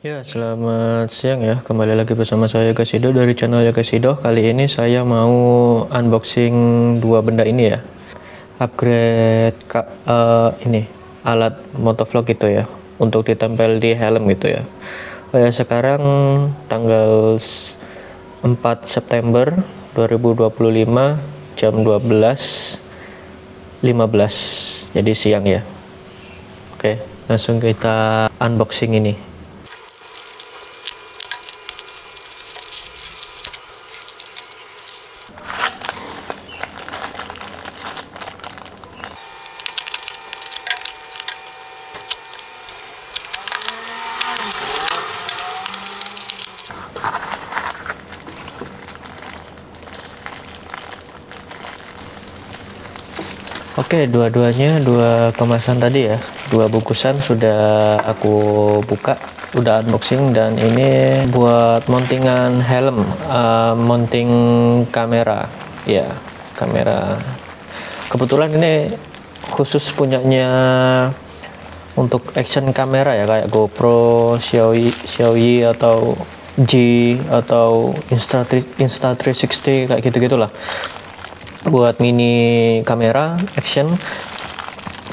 Ya, selamat siang ya. Kembali lagi bersama saya Kasido dari channel Kasido. Kali ini saya mau unboxing dua benda ini ya. Upgrade ini alat motovlog gitu ya, untuk ditempel di helm gitu ya. Sekarang tanggal 4 September 2025 jam 12.15. Jadi siang ya. Oke, langsung kita unboxing ini. Oke, dua-duanya dua kemasan tadi ya, dua bungkusan sudah aku buka, udah unboxing, dan ini buat mountingan helm, mounting kamera ya, kamera. Kebetulan ini khusus punyanya untuk action kamera ya, kayak GoPro, Xiaomi atau G atau Insta360 kayak gitu-gitulah, buat mini kamera action.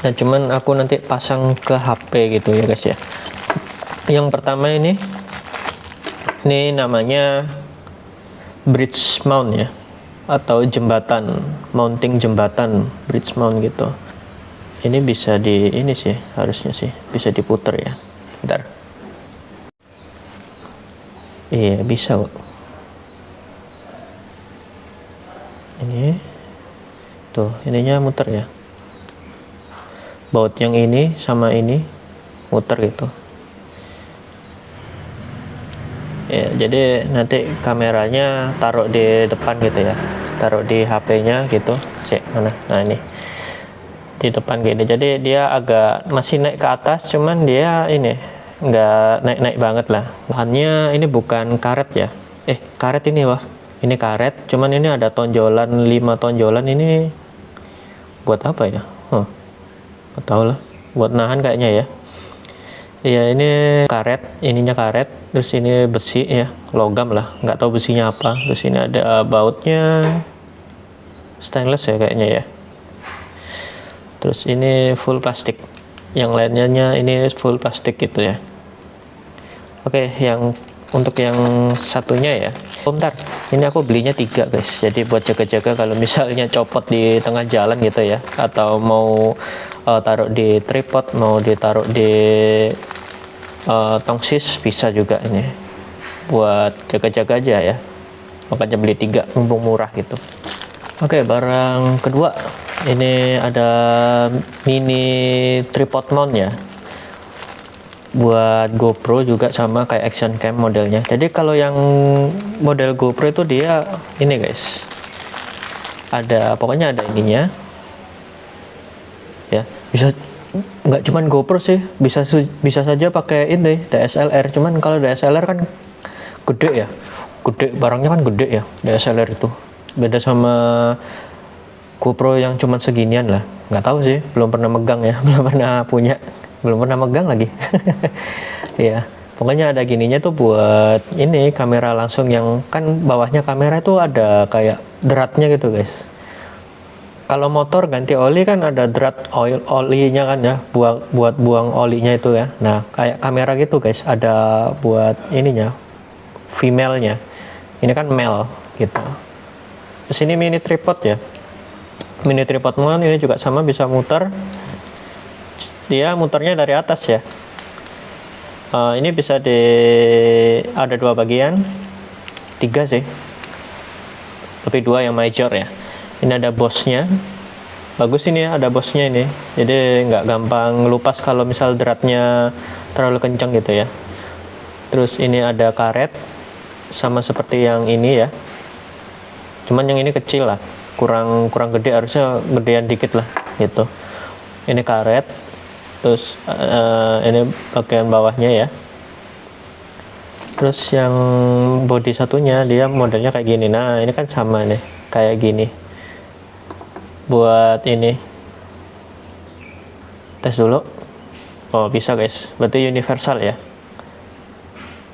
Nah, cuman aku nanti pasang ke HP gitu ya guys ya. Yang pertama ini namanya bridge mount ya, atau jembatan, mounting jembatan, bridge mount gitu. Ini bisa di ini sih, harusnya sih bisa diputer ya. Bentar. Iya, bisa kok. Ini tuh, ininya muter ya. Baut yang ini sama ini muter gitu ya. Jadi nanti kameranya taruh di depan gitu ya, taruh di HP-nya gitu. Mana? Nah, ini di depan gini. Jadi dia agak masih naik ke atas, cuman dia ini nggak naik-naik banget lah. Bahannya ini bukan karet ya, karet ini, wah ini karet, cuman ini ada tonjolan, 5 tonjolan. Ini buat apa ya? Nggak tahu lah, buat nahan kayaknya ya. Iya, ini karet, ininya karet, terus ini besi ya, logam lah, nggak tahu besinya apa. Terus ini ada bautnya stainless ya kayaknya ya. Terus ini full plastik, yang lainnya ini full plastik gitu ya. Oke, yang untuk yang satunya ya, bentar, ini aku belinya 3 guys, jadi buat jaga-jaga kalau misalnya copot di tengah jalan gitu ya, atau mau taruh di tripod, mau ditaruh di tongsis bisa juga. Ini buat jaga-jaga aja ya, makanya beli 3 mumpung murah gitu. Oke, barang kedua ini ada mini tripod mount ya, buat GoPro juga, sama kayak action cam modelnya. Jadi kalau yang model GoPro itu dia ini guys, ada, pokoknya ada ininya ya. Bisa, nggak cuman GoPro sih, bisa saja pakai ini DSLR. Cuman kalau DSLR kan gede ya, gede, barangnya kan gede ya DSLR itu. Beda sama GoPro yang cuman seginian lah. Nggak tahu sih, belum pernah megang ya, belum pernah punya, belum pernah megang lagi. Ya, pokoknya ada gininya tuh buat ini kamera langsung, yang kan bawahnya kamera itu ada kayak dratnya gitu guys. Kalau motor ganti oli kan ada drat olinya kan ya, buat buang olinya itu ya. Nah, kayak kamera gitu guys, ada buat ininya, female-nya. Ini kan male gitu. Terus ini mini tripod ya, mini tripod mount. Ini juga sama, bisa muter. Dia muternya dari atas ya. Ini bisa ada 2 bagian, 3 sih, tapi 2 yang major ya. Ini ada bosnya, bagus ini ya, ada bosnya ini, jadi nggak gampang ngelupas kalau misal dratnya terlalu kencang gitu ya. Terus ini ada karet, sama seperti yang ini ya, cuman yang ini kecil lah, kurang gede, harusnya gedean dikit lah gitu. Ini karet. Terus ini bagian bawahnya ya. Terus yang body satunya dia modelnya kayak gini. Nah, ini kan sama nih, kayak gini. Buat ini, tes dulu. Oh, bisa guys, berarti universal ya.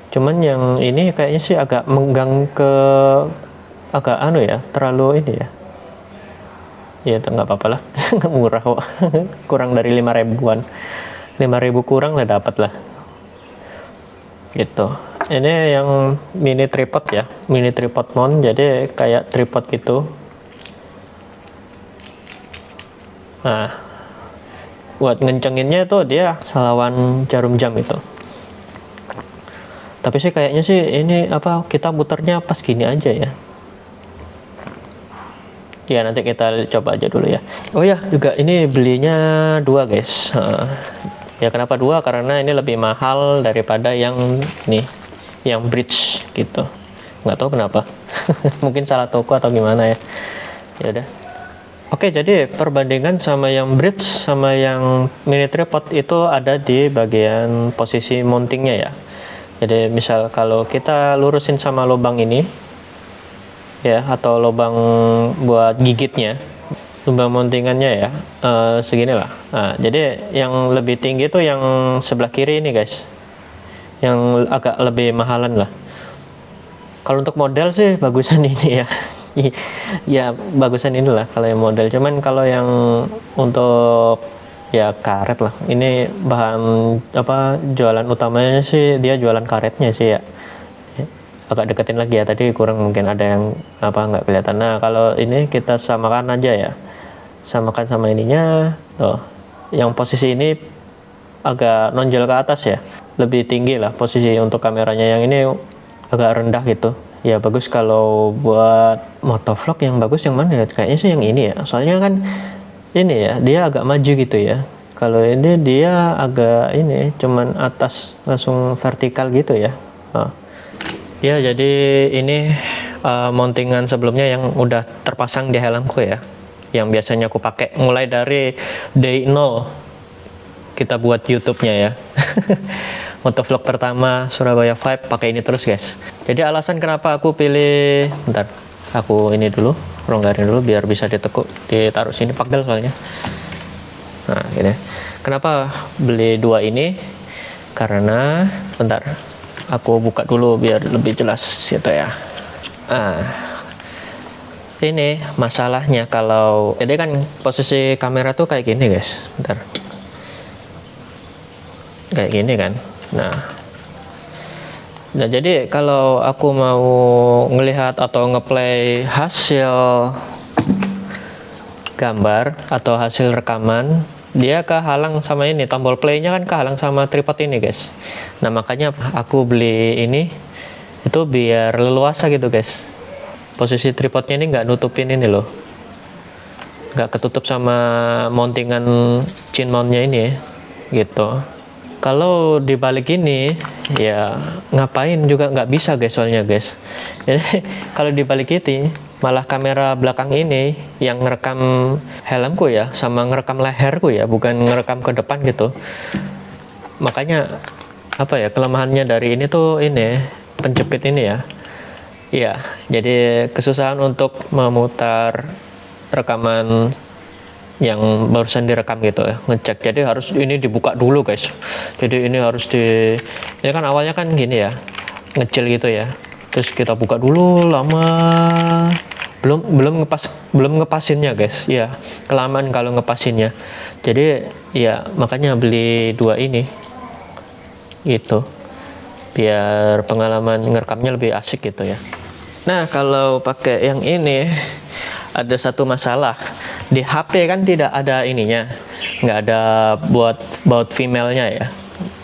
Cuman yang ini kayaknya sih agak menggang ke agak terlalu ini ya. Ya nggak apa-apa lah, murah kok. Kurang dari 5 ribuan, 5.000 kurang lah dapat lah gitu. Ini yang mini tripod ya, mini tripod mount, jadi kayak tripod gitu. Nah, buat ngencenginnya itu dia salawan jarum jam itu. Tapi sih kayaknya sih ini kita muternya pas gini aja ya. Ya nanti kita coba aja dulu ya. Oh ya, juga ini belinya 2 guys. Ya kenapa 2? Karena ini lebih mahal daripada yang nih, yang bridge gitu. Nggak tahu kenapa. Mungkin salah toko atau gimana ya. Ya udah. Oke, jadi perbandingan sama yang bridge sama yang mini tripod itu ada di bagian posisi mountingnya ya. Jadi misal kalau kita lurusin sama lubang ini ya, atau lubang buat gigitnya, lubang mountingannya ya, segini lah. Nah, jadi yang lebih tinggi itu yang sebelah kiri ini guys, yang agak lebih mahalan lah. Kalau untuk model sih bagusan ini ya. Ya bagusan inilah kalau yang model, cuman kalau yang untuk ya karet lah, ini bahan jualan utamanya sih dia jualan karetnya sih ya. Agak deketin lagi ya, tadi kurang mungkin ada yang nggak kelihatan. Nah kalau ini kita samakan aja ya, samakan sama ininya tuh, yang posisi ini agak nonjol ke atas ya, lebih tinggi lah posisi untuk kameranya, yang ini agak rendah gitu. Ya bagus kalau buat motovlog. Yang bagus yang mana ya? Kayaknya sih yang ini ya, soalnya kan ini ya dia agak maju gitu ya. Kalau ini dia agak ini cuman atas langsung vertikal gitu ya. Ya jadi ini mountingan sebelumnya yang udah terpasang di helmku ya, yang biasanya aku pakai mulai dari day 0 kita buat YouTube-nya ya. Motovlog pertama Surabaya Vibe pakai ini terus guys. Jadi alasan kenapa aku pilih, bentar, aku ini dulu, longgarin dulu biar bisa ditaruh sini, pegel soalnya. Nah gini, kenapa beli 2 ini? Karena bentar, aku buka dulu biar lebih jelas gitu ya. Ini masalahnya kalau jadi kan posisi kamera tuh kayak gini guys, bentar, kayak gini kan. Nah jadi kalau aku mau ngelihat atau ngeplay hasil gambar atau hasil rekaman, dia kehalang sama ini, tombol playnya kan kehalang sama tripod ini guys. Nah makanya aku beli ini itu biar leluasa gitu guys. Posisi tripodnya ini nggak nutupin ini loh, nggak ketutup sama mountingan chin mountnya ini ya, gitu. Kalau dibalik ini ya ngapain juga nggak bisa guys, soalnya guys. Jadi kalau dibalik ini malah kamera belakang ini yang ngerekam helmku ya, sama ngerekam leherku ya, bukan ngerekam ke depan gitu. Makanya kelemahannya dari ini tuh ini penjepit ini ya. Iya, jadi kesusahan untuk memutar rekaman yang barusan direkam gitu ya, ngecek. Jadi harus ini dibuka dulu guys. Jadi ini harus ini kan awalnya kan gini ya, ngecil gitu ya, terus kita buka dulu lama, belum ngepasinnya guys ya, kelamaan kalau ngepasinnya. Jadi ya makanya beli 2 ini gitu, biar pengalaman ngerekamnya lebih asik gitu ya. Nah kalau pakai yang ini ada satu masalah, di HP kan tidak ada ininya, nggak ada buat baut female-nya ya,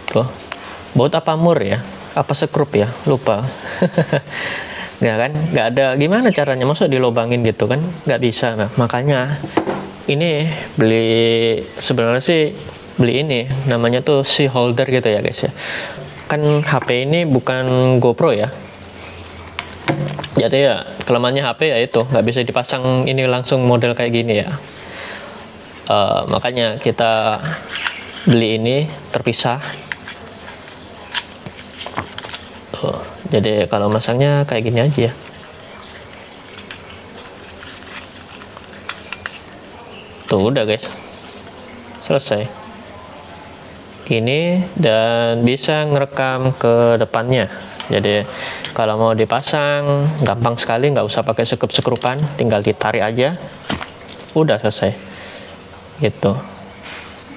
tuh baut apa mur ya, apa sekrup ya, lupa. nggak ada, gimana caranya, masuk dilobangin gitu kan, nggak bisa. Nah makanya ini sebenarnya sih beli ini namanya tuh si holder gitu ya guys ya. Kan HP ini bukan GoPro ya, jadi ya kelemahannya HP ya itu nggak bisa dipasang ini langsung model kayak gini ya. Makanya kita beli ini terpisah. Jadi kalau masangnya kayak gini aja ya. Tuh udah guys, selesai gini, dan bisa ngerekam ke depannya Jadi kalau mau dipasang gampang sekali, nggak usah pakai sekrup-sekrupan, tinggal ditarik aja, udah selesai gitu.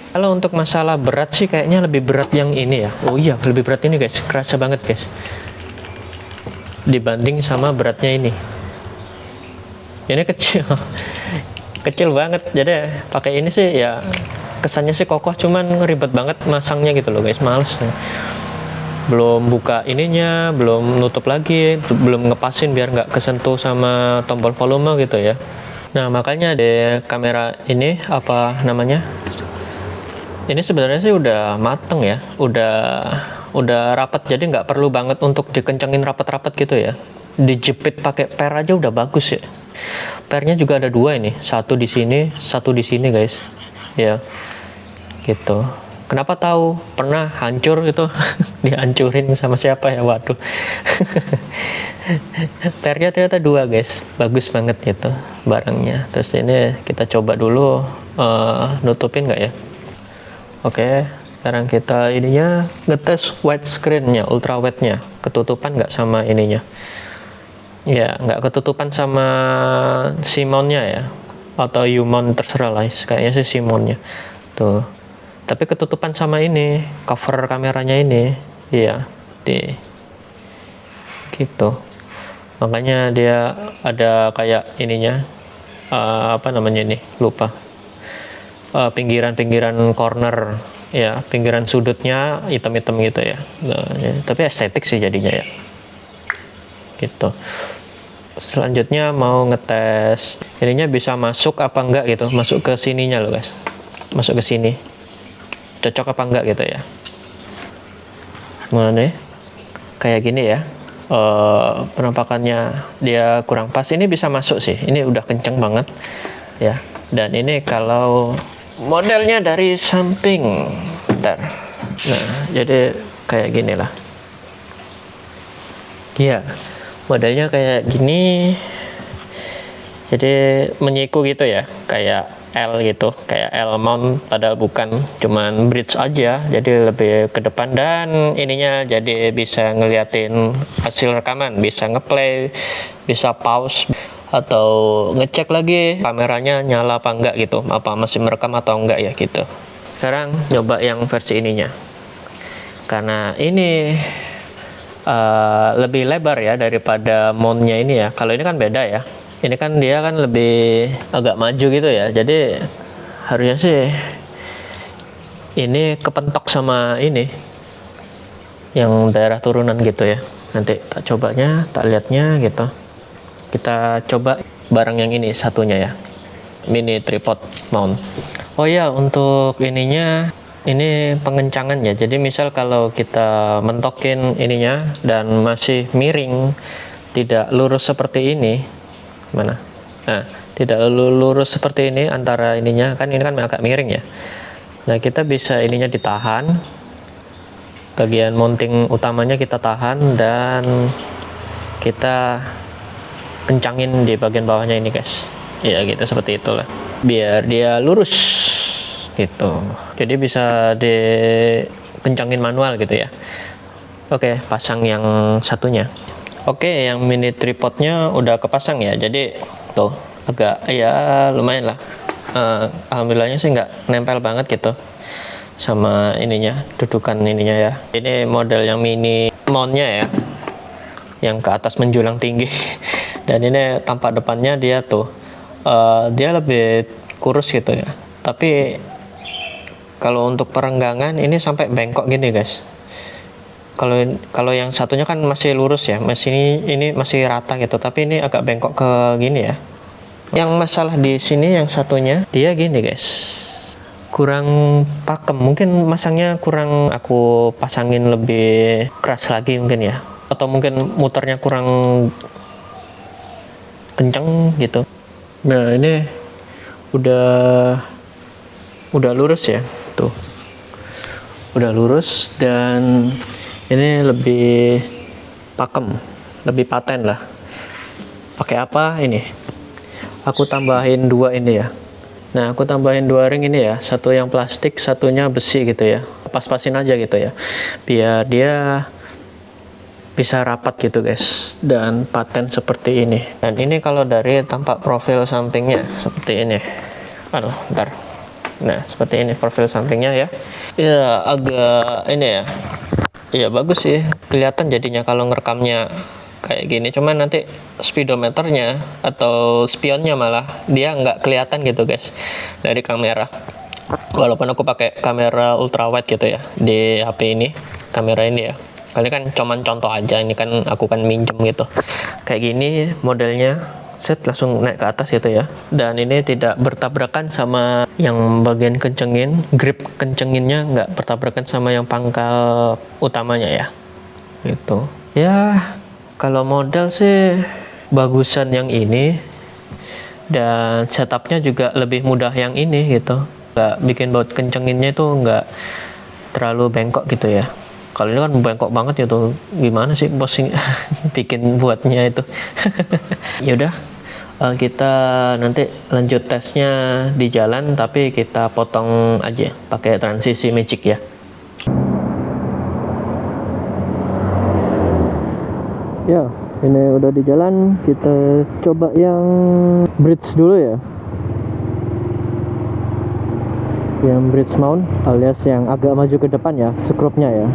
Kalau untuk masalah berat sih kayaknya lebih berat yang ini ya. Oh iya, lebih berat ini guys, kerasa banget guys dibanding sama beratnya ini kecil. Kecil banget. Jadi pakai ini sih ya kesannya sih kokoh, cuman ribet banget masangnya gitu loh guys, males. Belum buka ininya, belum nutup lagi, belum ngepasin biar nggak kesentuh sama tombol volume gitu ya. Nah makanya di kamera ini apa namanya, ini sebenarnya sih udah mateng ya, udah rapat, jadi nggak perlu banget untuk dikencengin rapat-rapat gitu ya. Dijepit pakai per aja udah bagus ya. Pernya juga ada dua ini, satu di sini, satu di sini guys. Ya, gitu. Kenapa tahu? Pernah hancur gitu, dihancurin sama siapa ya? Waduh. Pernya ternyata dua guys, bagus banget gitu barangnya. Terus ini kita coba dulu nutupin nggak ya? Oke, sekarang kita ininya ngetes widescreen-nya, ultra wide-nya, ketutupan nggak sama ininya. Ya, nggak ketutupan sama si mount-nya ya, atau U-mount terserah lah, kayaknya sih si mount-nya. Tuh, tapi ketutupan sama ini, cover kameranya ini, iya, gitu. Makanya dia ada kayak ininya, apa namanya ini, lupa. Pinggiran-pinggiran corner ya, pinggiran sudutnya hitam-hitam gitu ya. Nah, ya, tapi estetik sih jadinya ya gitu. Selanjutnya mau ngetes ininya bisa masuk apa enggak gitu, masuk ke sininya loh guys, masuk ke sini cocok apa enggak gitu ya. Mana nih kayak gini ya, penampakannya dia kurang pas, ini bisa masuk sih, ini udah kenceng banget ya. Dan ini kalau modelnya dari samping, bentar. Nah, jadi kayak gini lah. Iya, modelnya kayak gini. Jadi menyiku gitu ya, kayak L gitu, kayak L mount, padahal bukan, cuman bridge aja. Jadi lebih ke depan, dan ininya jadi bisa ngeliatin hasil rekaman, bisa ngeplay, bisa pause, atau ngecek lagi kameranya nyala apa enggak gitu, apa masih merekam atau enggak ya gitu. Sekarang coba yang versi ininya, karena ini lebih lebar ya daripada mountnya ini ya. Kalau ini kan beda ya, ini kan dia kan lebih agak maju gitu ya, jadi harusnya sih ini kepentok sama ini yang daerah turunan gitu ya. Nanti tak cobanya, tak lihatnya gitu. Kita coba barang yang ini satunya ya, mini tripod mount. Oh ya, untuk ininya, ini pengencangan ya. Jadi misal kalau kita mentokin ininya dan masih miring, tidak lurus seperti ini, mana? Nah, tidak lurus seperti ini antara ininya, kan ini kan agak miring ya. Nah, kita bisa ininya ditahan, bagian mounting utamanya kita tahan, dan kita kencangin di bagian bawahnya ini guys ya, gitu, seperti itulah biar dia lurus gitu. Jadi bisa dikencangin manual gitu ya. Oke, pasang yang satunya. Oke, yang mini tripodnya udah kepasang ya, jadi tuh agak ya lumayan lah. Alhamdulillahnya sih nggak nempel banget gitu sama ininya, dudukan ininya ya. Ini model yang mini mountnya ya, yang ke atas menjulang tinggi. Dan ini tampak depannya dia tuh dia lebih kurus gitu ya, tapi kalau untuk perenggangan ini sampai bengkok gini guys. Kalau yang satunya kan masih lurus ya, masih ini masih rata gitu, tapi ini agak bengkok ke gini ya. Yang masalah di sini yang satunya dia gini guys, kurang pakem, mungkin masangnya kurang, aku pasangin lebih keras lagi mungkin ya, atau mungkin muternya kurang kenceng gitu. Nah, ini udah lurus ya, tuh udah lurus, dan ini lebih pakem, lebih paten lah. Pakai apa ini? Aku tambahin dua ini ya. Nah, aku tambahin dua ring ini ya, satu yang plastik, satunya besi gitu ya. Pas-pasin aja gitu ya, biar dia bisa rapat gitu guys, dan paten seperti ini. Dan ini kalau dari tampak profil sampingnya seperti ini. Aduh, bentar. Nah, seperti ini profil sampingnya ya. Ya, agak ini ya. Iya, bagus sih. Kelihatan jadinya kalau ngerekamnya kayak gini. Cuman nanti speedometernya atau spionnya malah dia nggak kelihatan gitu guys dari kamera. Walaupun aku pakai kamera ultrawide gitu ya di HP ini, kamera ini ya. Kali kan cuman contoh aja, ini kan aku kan minjem gitu. Kayak gini modelnya, set langsung naik ke atas gitu ya. Dan ini tidak bertabrakan sama yang bagian kencengin, grip kencenginnya nggak bertabrakan sama yang pangkal utamanya ya. Gitu. Ya, kalau model sih bagusan yang ini, dan setupnya juga lebih mudah yang ini gitu. Nggak bikin baut kencenginnya itu nggak terlalu bengkok gitu ya. Kalau ini kan bengkok banget gitu, gimana sih posing bikin buatnya itu. Ya udah, kita nanti lanjut tesnya di jalan, tapi kita potong aja pakai transisi magic ya. Ya, ini udah di jalan, kita coba yang bridge dulu ya. Yang bridge mount alias yang agak maju ke depan ya, skrupnya ya.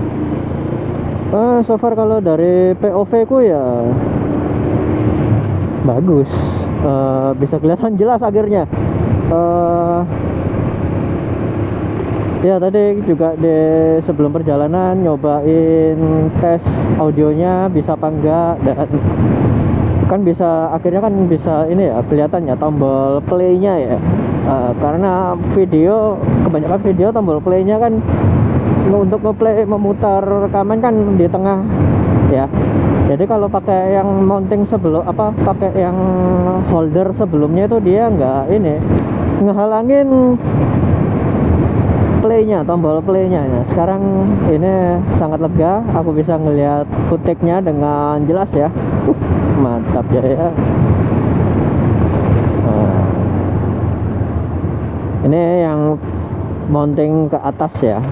So far kalau dari POV ku ya bagus, bisa kelihatan jelas akhirnya. Ya tadi juga di sebelum perjalanan nyobain tes audionya bisa apa enggak, dan kan bisa akhirnya kan bisa ini ya kelihatan ya tombol playnya ya. Karena video kebanyakan video tombol playnya kan untuk ngeplay memutar rekaman kan di tengah ya. Jadi kalau pakai yang mounting sebelum pakai yang holder sebelumnya itu dia nggak ini ngehalangin playnya, tombol playnya ya. Sekarang ini sangat lega, aku bisa ngelihat footage-nya dengan jelas ya. Mantap ya. Ini yang mounting ke atas ya,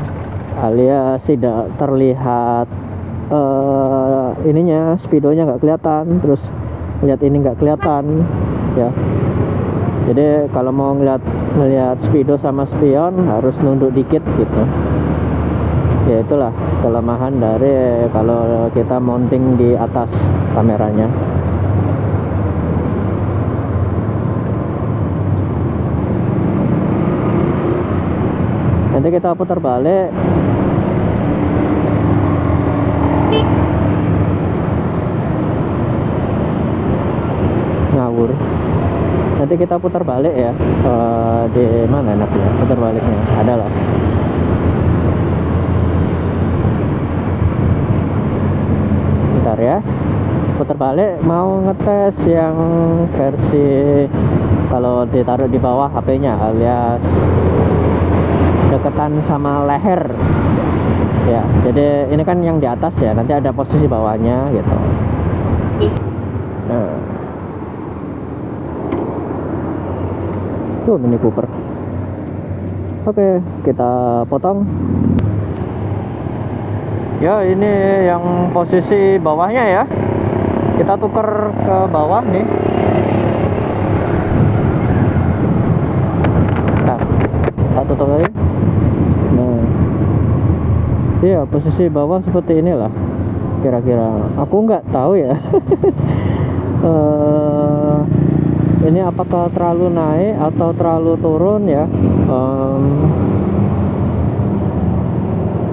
alias tidak terlihat ininya, speedonya nggak kelihatan, terus lihat ini nggak kelihatan ya. Jadi kalau mau ngelihat speedo sama spion harus nunduk dikit gitu. Ya itulah kelemahan dari kalau kita mounting di atas kameranya. Nanti kita putar balik. Ngawur. Nanti kita putar balik ya. Di mana enaknya putar baliknya? Ada lah. Bentar ya. Putar balik mau ngetes yang versi kalau ditaruh di bawah HP-nya alias deketan sama leher ya. Jadi ini kan yang di atas ya, nanti ada posisi bawahnya gitu. Nah, tuh Mini Cooper. Oke, kita potong ya. Ini yang posisi bawahnya ya, kita tuker ke bawah nih. Nah, tak tutup lagi. Nah, iya posisi bawah seperti inilah kira-kira. Aku nggak tahu ya. Ini apakah terlalu naik atau terlalu turun ya.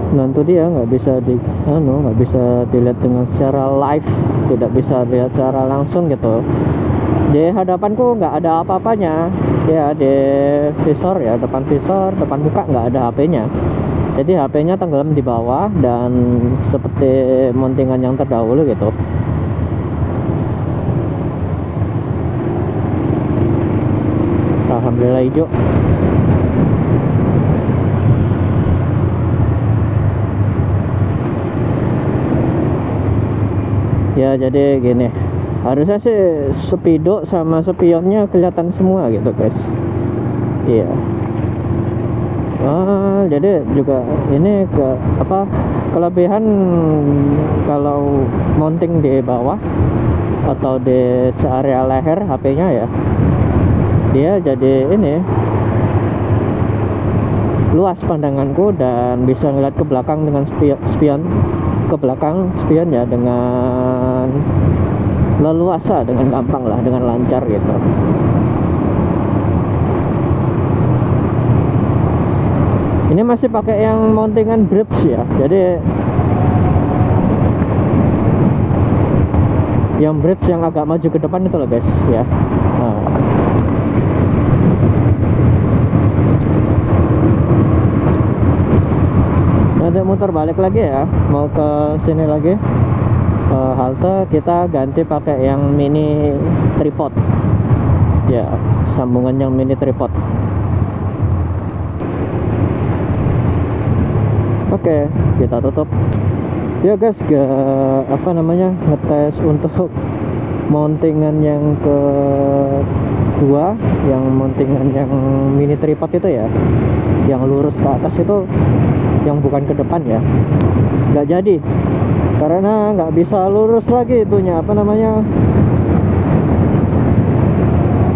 Nanti dia nggak bisa nggak bisa dilihat dengan secara live, tidak bisa dilihat secara langsung gitu. Di hadapanku nggak ada apa-apanya ya, di visor ya, depan visor, depan muka nggak ada HP-nya. Jadi HP-nya tenggelam di bawah dan seperti mountingan yang terdahulu gitu. Alhamdulillah hijau. Ya jadi gini, harusnya sih speedo sama spionnya kelihatan semua gitu guys. Iya. Jadi juga ini kelebihan kalau mounting di bawah atau di searea leher HP-nya ya, dia jadi ini luas pandanganku dan bisa ngeliat ke belakang dengan spion ke belakang spion ya, dengan leluasa, dengan gampang lah, dengan lancar gitu. Ini masih pakai yang mountingan bridge ya, jadi yang bridge yang agak maju ke depan itu loh guys ya. Nanti muter balik lagi ya, mau ke sini lagi, halte, kita ganti pakai yang mini tripod ya, sambungan yang mini tripod. Oke, kita tutup ya guys, ngetes untuk mountingan yang kedua, yang mountingan yang mini tripod itu ya, yang lurus ke atas itu, yang bukan ke depan ya, nggak jadi karena nggak bisa lurus lagi itunya,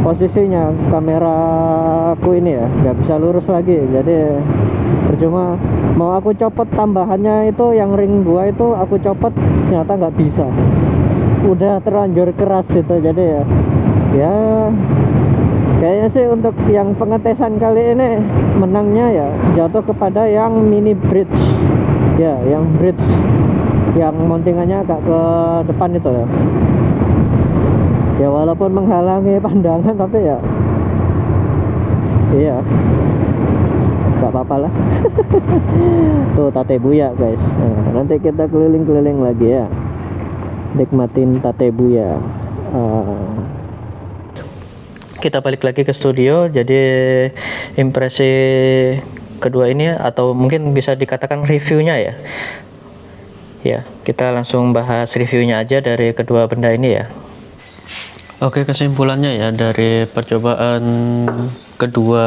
posisinya kameraku ini ya, nggak bisa lurus lagi. Jadi percuma mau aku copot tambahannya itu, yang ring 2 itu aku copot, ternyata nggak bisa, udah terlanjur keras itu. Jadi ya kayaknya sih untuk yang pengetesan kali ini menangnya ya jatuh kepada yang mini bridge ya, yang bridge yang mountingannya agak ke depan itu ya. Ya walaupun menghalangi pandangan, tapi ya iya, nggak apa-apa lah. Tuh Tatebuya guys. Nah, nanti kita keliling-keliling lagi ya, nikmatin Tatebuya. Kita balik lagi ke studio. Jadi impresi kedua ini, atau mungkin bisa dikatakan reviewnya ya. Ya, kita langsung bahas reviewnya aja dari kedua benda ini ya. Oke, kesimpulannya ya dari percobaan kedua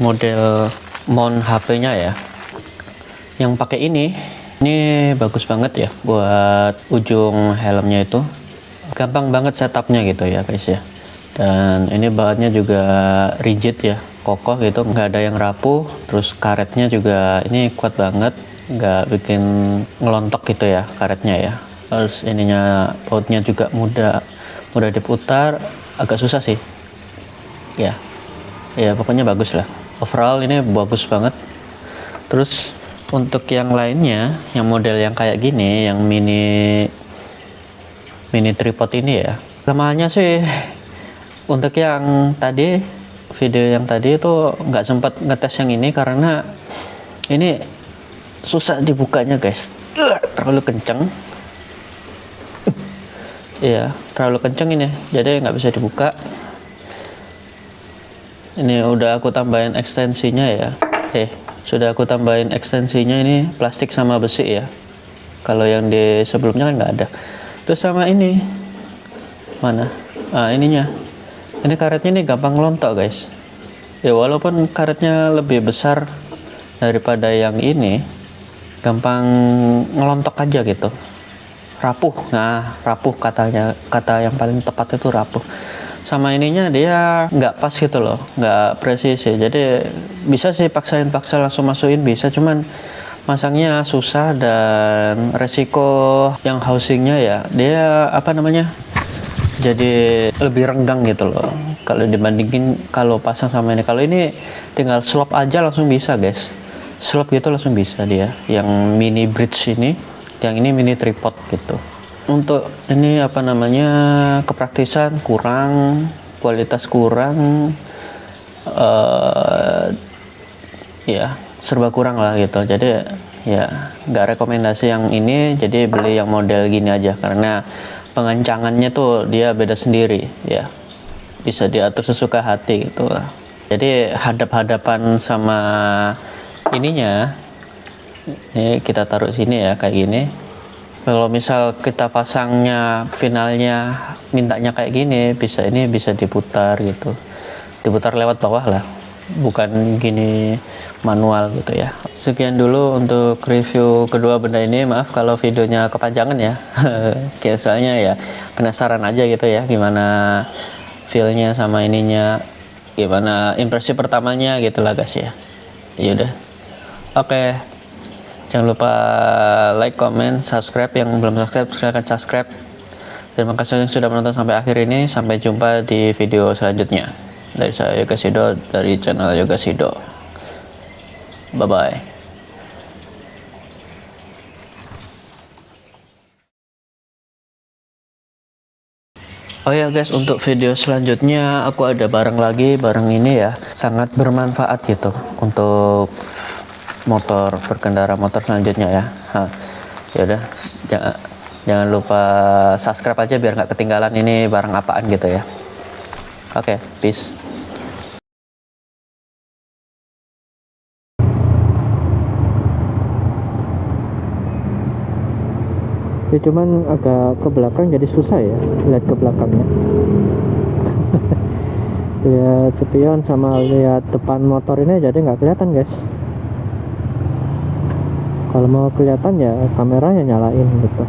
model mount HP-nya ya, yang pakai ini bagus banget ya buat ujung helmnya itu, gampang banget setupnya gitu ya guys ya. Dan ini bahannya juga rigid ya, kokoh gitu, nggak ada yang rapuh. Terus karetnya juga ini kuat banget, nggak bikin ngelontok gitu ya karetnya ya. Terus ininya bautnya juga mudah diputar, agak susah sih ya pokoknya bagus lah. Overall ini bagus banget. Terus untuk yang lainnya, yang model yang kayak gini, yang mini tripod ini ya, kemahannya sih untuk yang tadi, video yang tadi itu nggak sempat ngetes yang ini karena ini susah dibukanya guys, terlalu kenceng. Iya, terlalu kenceng ini, jadi nggak bisa dibuka. Ini udah aku tambahin ekstensinya ya. Sudah aku tambahin ekstensinya, ini plastik sama besi ya. Kalau yang di sebelumnya kan nggak ada. Terus sama ini, mana? Ininya. Ini karetnya ini gampang ngelontok guys. Ya walaupun karetnya lebih besar daripada yang ini, gampang ngelontok aja gitu. Rapuh, rapuh kata yang paling tepat itu rapuh. Sama ininya dia nggak pas gitu loh, nggak presisi. Jadi bisa sih paksa langsung masukin bisa, cuman masangnya susah dan resiko yang housingnya ya dia jadi lebih renggang gitu loh kalau dibandingin kalau pasang sama ini. Kalau ini tinggal slop aja langsung bisa guys, slop gitu langsung bisa dia. Yang mini bridge ini, yang ini mini tripod gitu. Untuk ini kepraktisan kurang, kualitas kurang, ya serba kurang lah gitu. Jadi ya nggak rekomendasi yang ini, jadi beli yang model gini aja karena pengencangannya tuh dia beda sendiri ya, bisa diatur sesuka hati gitu lah. Jadi hadap-hadapan sama ininya, ini kita taruh sini ya kayak gini. Kalau misal kita pasangnya finalnya mintanya kayak gini, bisa diputar gitu, diputar lewat bawah lah. bukan gini manual gitu ya. Sekian dulu untuk review kedua benda ini. Maaf kalau videonya kepanjangan ya. Kayak soalnya ya penasaran aja gitu ya gimana feelnya sama ininya, gimana impresi pertamanya gitu lah guys ya. Yaudah, oke. Jangan lupa like, comment, subscribe. Yang belum subscribe silahkan subscribe. Terima kasih yang sudah menonton sampai akhir ini. Sampai jumpa di video selanjutnya. Dari saya Yoga Sido, dari channel Yoga Sido. Bye bye. Oh ya guys, untuk video selanjutnya aku ada barang lagi. Barang ini ya sangat bermanfaat gitu untuk motor, berkendara motor selanjutnya ya. Ya udah, jangan lupa subscribe aja biar nggak ketinggalan ini barang apaan gitu ya. Oke, peace. Ya cuman agak ke belakang jadi susah ya lihat ke belakangnya. Lihat spion sama lihat depan motor ini jadi nggak kelihatan guys. Kalau mau kelihatan ya kameranya nyalain gitu.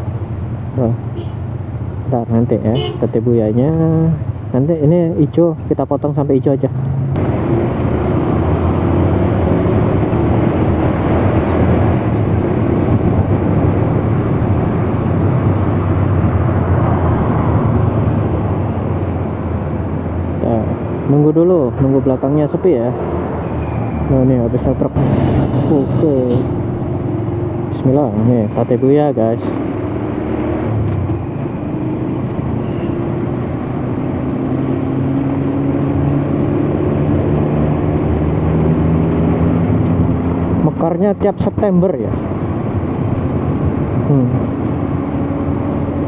Ntar nanti ya tetebuyanya nanti ini hijau kita potong sampai hijau aja. Nunggu dulu, nunggu belakangnya sepi ya. Nah ini habisnya truk. Oke. Bismillah, nih tatebuya guys. Mekarnya tiap September ya.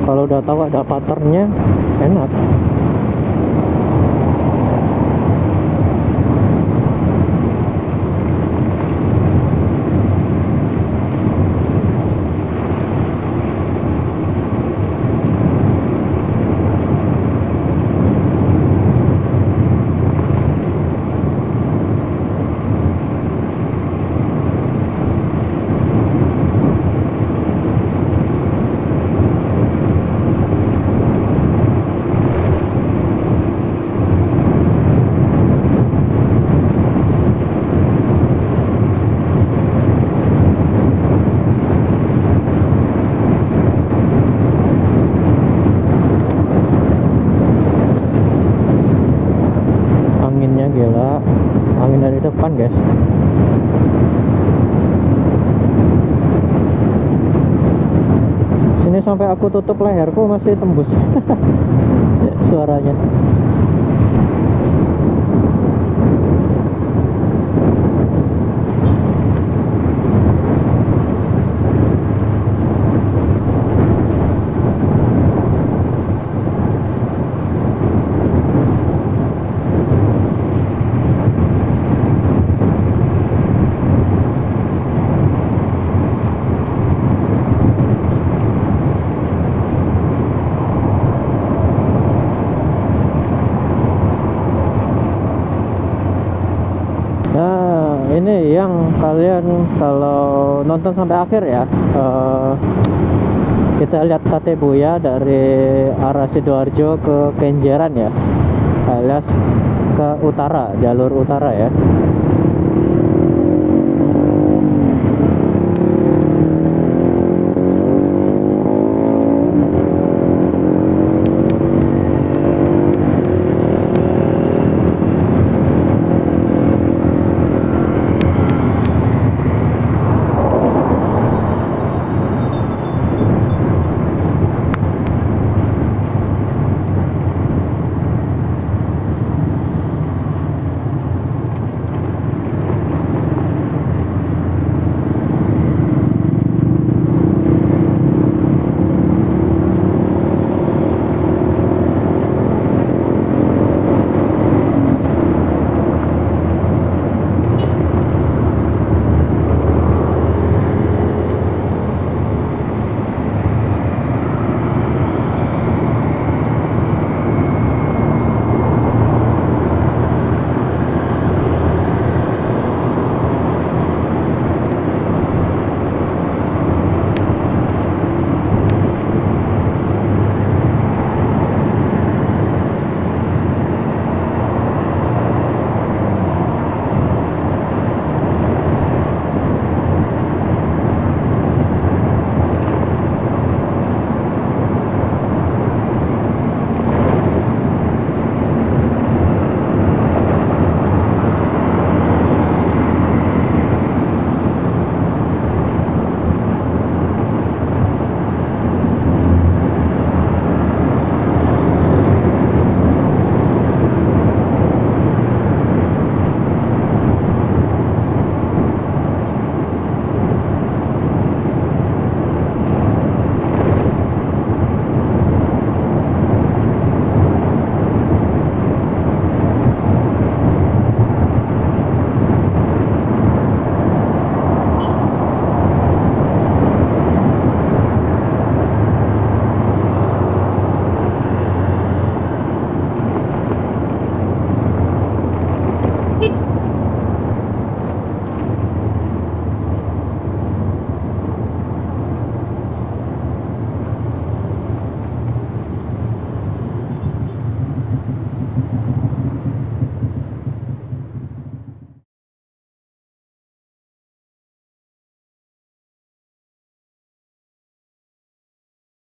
Kalau udah tahu ada patternnya enak. Gila, angin dari depan guys. Sini sampai aku tutup leherku masih tembus suaranya. Ini yang kalian kalau nonton sampai akhir ya, kita lihat Tatebuya dari arah Sidoarjo ke Kenjeran ya, alias ke utara, jalur utara ya.